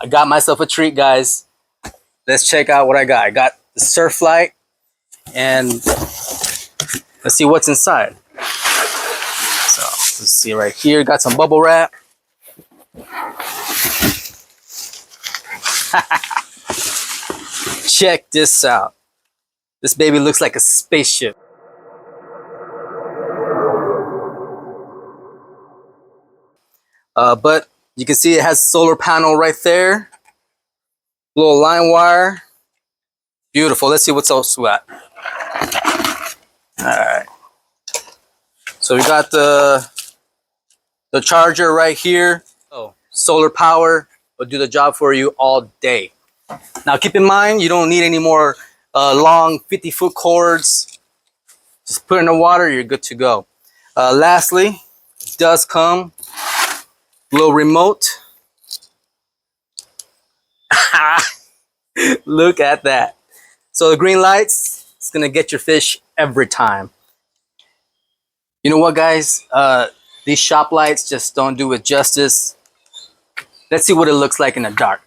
I got myself a treat, guys. Let's check out what I got. I got the Surf Lite, and let's see what's inside. So let's see right here. Got some bubble wrap. Check this out. This baby looks like a spaceship. But you can see it has a solar panel right there. Little line wire. Beautiful. Let's see what's else we got. All right. So we got the charger right here. Oh, solar power will do the job for you all day. Now keep in mind, you don't need any more long 50-foot cords. Just put it in the water, you're good to go. Lastly, it does come a little remote. Look at that. So the green lights, it's gonna get your fish every time. You know what, guys? These shop lights just don't do it justice. Let's see what it looks like in the dark.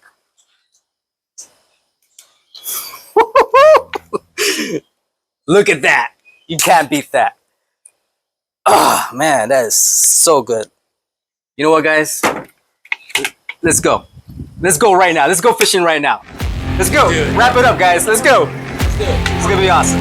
Look at that. You can't beat that. Oh, man, that is so good. You know what, guys? Let's go. Let's go right now. Let's go fishing right now. Let's go. Wrap it up, guys. Let's go. It's gonna be awesome.